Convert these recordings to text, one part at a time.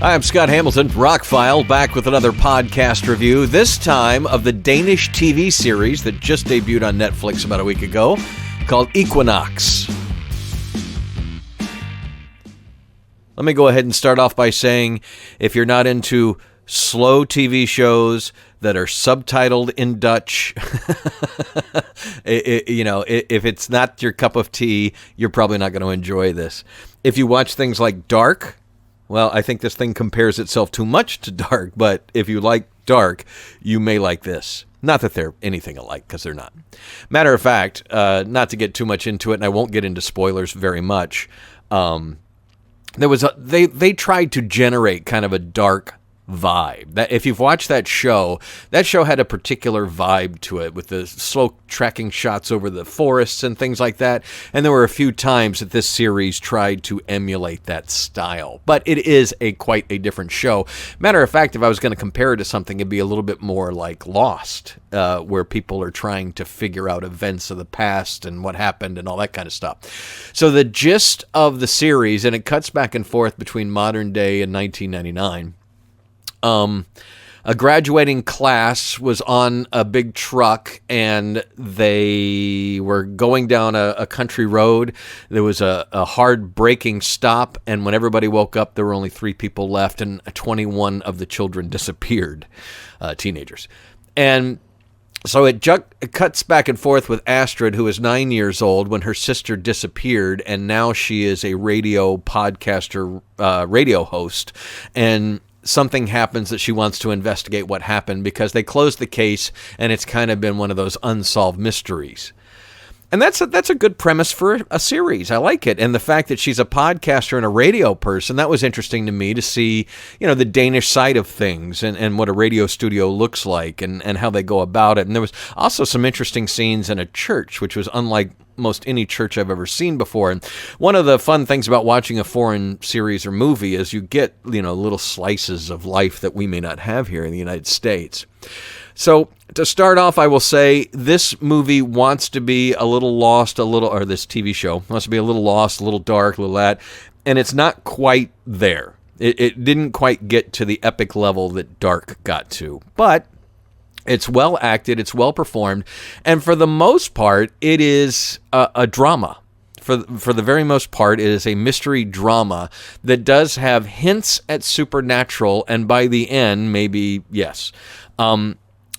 Hi, I'm Scott Hamilton, Rockfile, back with another podcast review, this time of the Danish TV series that just debuted on Netflix about a week ago, called EQUINOX. Let me go ahead and start off by saying, if you're not into slow TV shows that are subtitled in Dutch, if it's not your cup of tea, you're probably not going to enjoy this. If you watch things like Dark, well, I think this thing compares itself too much to Dark, but if you like Dark, you may like this. Not that they're anything alike, because they're not. Matter of fact, not to get too much into it, and I won't get into spoilers very much, they tried to generate kind of a dark vibe. That if you've watched that show had a particular vibe to it, with the slow tracking shots over the forests and things like that. And there were a few times that this series tried to emulate that style, but it is quite a different show. Matter of fact, if I was going to compare it to something, it'd be a little bit more like Lost, where people are trying to figure out events of the past and what happened and all that kind of stuff. So the gist of the series, and it cuts back and forth between modern day and 1999. A graduating class was on a big truck, and they were going down a country road. There was a hard braking stop, and when everybody woke up, there were only 3 people left, and 21 of the children disappeared, teenagers. And so it cuts back and forth with Astrid, who is 9 years old when her sister disappeared, and now she is a radio podcaster, radio host, and something happens that she wants to investigate what happened, because they closed the case and it's kind of been one of those unsolved mysteries. And that's a good premise for a series. I like it. And the fact that she's a podcaster and a radio person, that was interesting to me to see, the Danish side of things and what a radio studio looks like and how they go about it. And there was also some interesting scenes in a church, which was unlike most any church I've ever seen before. And one of the fun things about watching a foreign series or movie is you get, little slices of life that we may not have here in the United States. So to start off, I will say this movie wants to be a little lost, or this TV show wants to be a little lost, a little dark, a little that, and it's not quite there. It didn't quite get to the epic level that Dark got to, but it's well acted, it's well performed, and for the most part, it is a drama. For the very most part, it is a mystery drama that does have hints at supernatural, and by the end, maybe yes.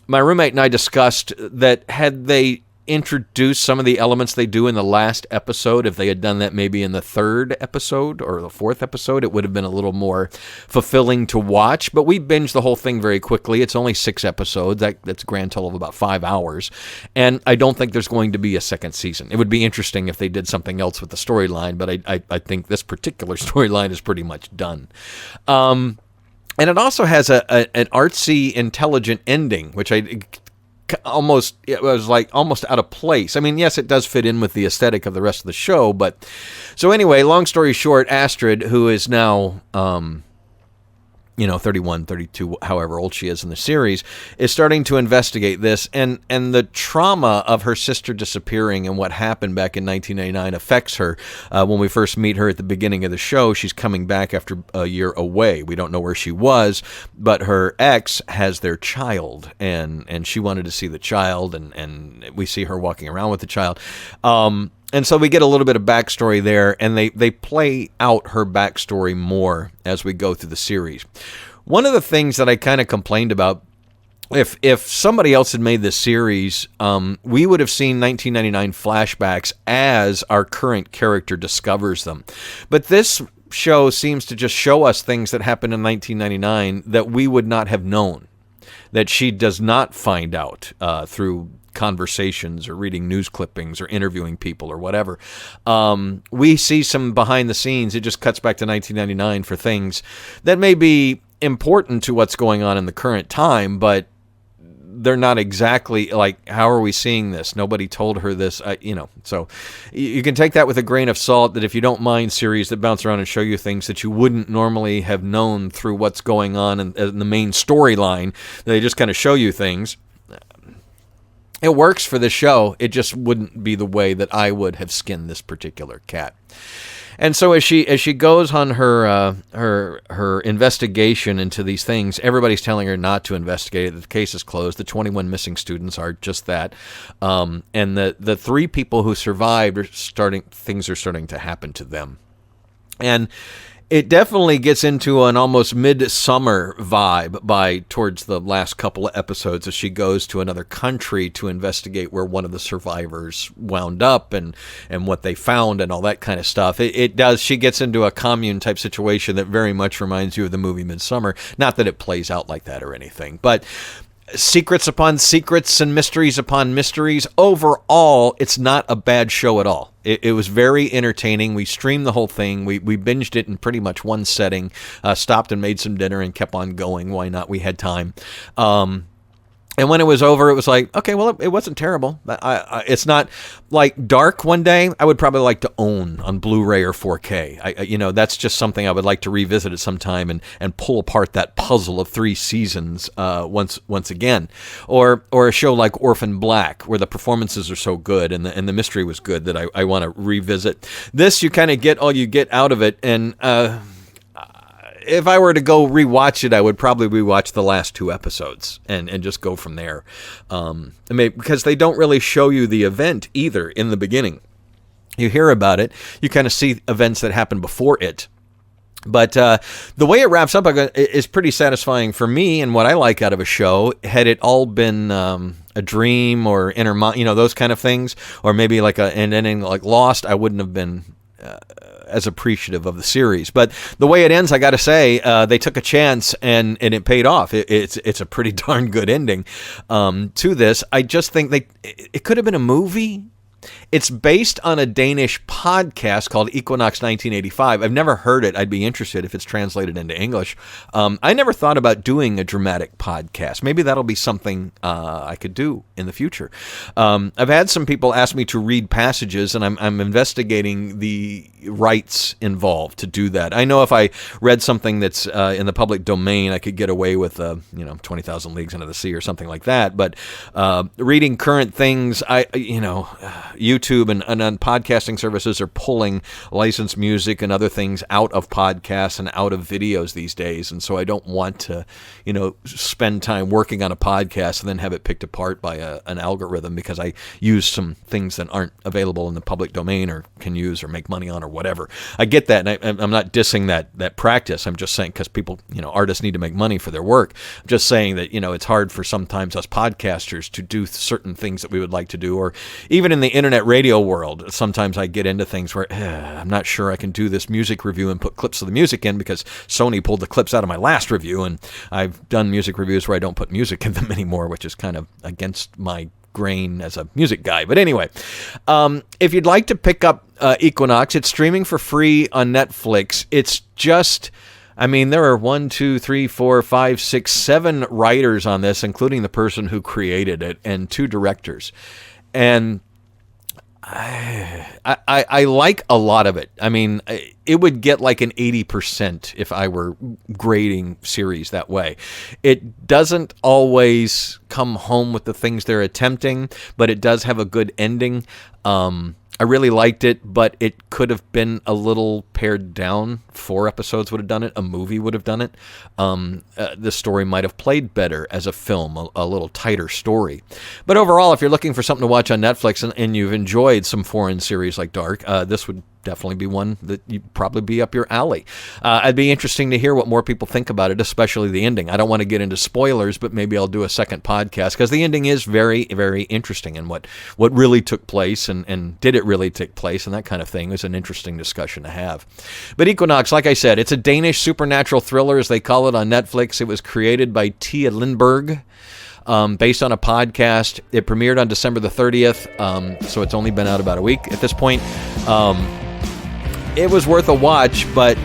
My roommate and I discussed that had they introduced some of the elements they do in the last episode, if they had done that maybe in the 3rd episode or the 4th episode, it would have been a little more fulfilling to watch. But we binged the whole thing very quickly. It's only 6 episodes. That's a grand total of about 5 hours. And I don't think there's going to be a second season. It would be interesting if they did something else with the storyline, but I think this particular storyline is pretty much done. And it also has an artsy, intelligent ending, which it was like almost out of place. I mean, yes, it does fit in with the aesthetic of the rest of the show, but so anyway, long story short, Astrid, who is now 31, 32, however old she is in the series, is starting to investigate this, and the trauma of her sister disappearing and what happened back in 1999 affects her. When we first meet her at the beginning of the show, she's coming back after a year away. We don't know where she was, but her ex has their child, and she wanted to see the child, and we see her walking around with the child. And so we get a little bit of backstory there, and they play out her backstory more as we go through the series. One of the things that I kind of complained about, if somebody else had made this series, we would have seen 1999 flashbacks as our current character discovers them. But this show seems to just show us things that happened in 1999 that we would not have known, that she does not find out through conversations or reading news clippings or interviewing people or whatever. We see some behind the scenes. It just cuts back to 1999 for things that may be important to what's going on in the current time, but they're not exactly like, how are we seeing this? Nobody told her this, So you can take that with a grain of salt, that if you don't mind series that bounce around and show you things that you wouldn't normally have known through what's going on in the main storyline, they just kind of show you things. It works for the show. It just wouldn't be the way that I would have skinned this particular cat. And so as she goes on her investigation into these things, everybody's telling her not to investigate it. The case is closed. The 21 missing students are just that. And the 3 people who survived things are starting to happen to them. And it definitely gets into an almost midsummer vibe towards the last couple of episodes as she goes to another country to investigate where one of the survivors wound up and what they found and all that kind of stuff. It does. She gets into a commune type situation that very much reminds you of the movie Midsummer. Not that it plays out like that or anything, but secrets upon secrets and mysteries upon mysteries. Overall, it's not a bad show at all. It was very entertaining. We streamed the whole thing. We binged it in pretty much one setting, stopped and made some dinner and kept on going. Why not? We had time. And when it was over, it was like, okay, well, it wasn't terrible. It's not like Dark one day. I would probably like to own on Blu-ray or 4K. That's just something I would like to revisit at some time and pull apart that puzzle of 3 seasons once again. Or a show like Orphan Black, where the performances are so good and the mystery was good that I want to revisit. This, you kind of get all you get out of it, and if I were to go rewatch it, I would probably rewatch the last 2 episodes and just go from there. Because they don't really show you the event either in the beginning. You hear about it. You kind of see events that happen before it. But the way it wraps up is pretty satisfying for me, and what I like out of a show. Had it all been a dream or inner mind, those kind of things, or maybe like an ending like Lost, I wouldn't have been as appreciative of the series. But the way it ends, I got to say, they took a chance and it paid off. It's a pretty darn good ending to this. I just think it could have been a movie. It's based on a Danish podcast called EQUINOX 1985. I've never heard it. I'd be interested if it's translated into English. I never thought about doing a dramatic podcast. Maybe that'll be something I could do in the future. I've had some people ask me to read passages, and I'm investigating the rights involved to do that. I know if I read something that's in the public domain, I could get away with 20,000 Leagues Under the Sea or something like that. But reading current things, YouTube and on podcasting services are pulling licensed music and other things out of podcasts and out of videos these days. And so I don't want to, spend time working on a podcast and then have it picked apart by an algorithm because I use some things that aren't available in the public domain or can use or make money on or whatever. I get that, and I'm not dissing that practice. I'm just saying because people, artists need to make money for their work. I'm just saying that, it's hard for sometimes us podcasters to do certain things that we would like to do, or even in the internet radio world, sometimes I get into things where I'm not sure I can do this music review and put clips of the music in because Sony pulled the clips out of my last review, and I've done music reviews where I don't put music in them anymore, which is kind of against my grain as a music guy. But anyway, if you'd like to pick up EQUINOX, it's streaming for free on Netflix. It's just... there are 1, 2, 3, 4, 5, 6, 7 writers on this, including the person who created it, and 2 directors. And I like a lot of it. It would get like an 80% if I were grading series that way. It doesn't always come home with the things they're attempting, but it does have a good ending. I really liked it, but it could have been a little pared down. 4 episodes would have done it. A movie would have done it. The story might have played better as a film, a little tighter story. But overall, if you're looking for something to watch on Netflix and you've enjoyed some foreign series like Dark, this would definitely be one that you'd probably be up your alley. It'd be interesting to hear what more people think about it, especially the ending. I don't want to get into spoilers, but maybe I'll do a second podcast because the ending is very, very interesting, and what really took place and did it really take place and that kind of thing is an interesting discussion to have. But EQUINOX, like I said, it's a Danish supernatural thriller, as they call it on Netflix. It was created by Tia Lindberg. Based on a podcast. It premiered on December the 30th, so it's only been out about a week at this point. It was worth a watch, but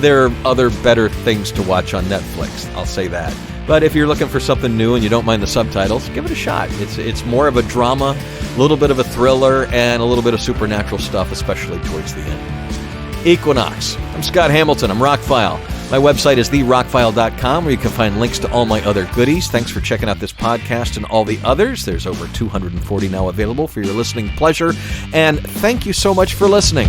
there are other better things to watch on Netflix, I'll say that. But if you're looking for something new and you don't mind the subtitles, give it a shot. It's more of a drama, a little bit of a thriller, and a little bit of supernatural stuff, especially towards the end. EQUINOX. I'm Scott Hamilton. I'm Rockfile. My website is therockfile.com, where you can find links to all my other goodies. Thanks for checking out this podcast and all the others. There's over 240 now available for your listening pleasure. And thank you so much for listening.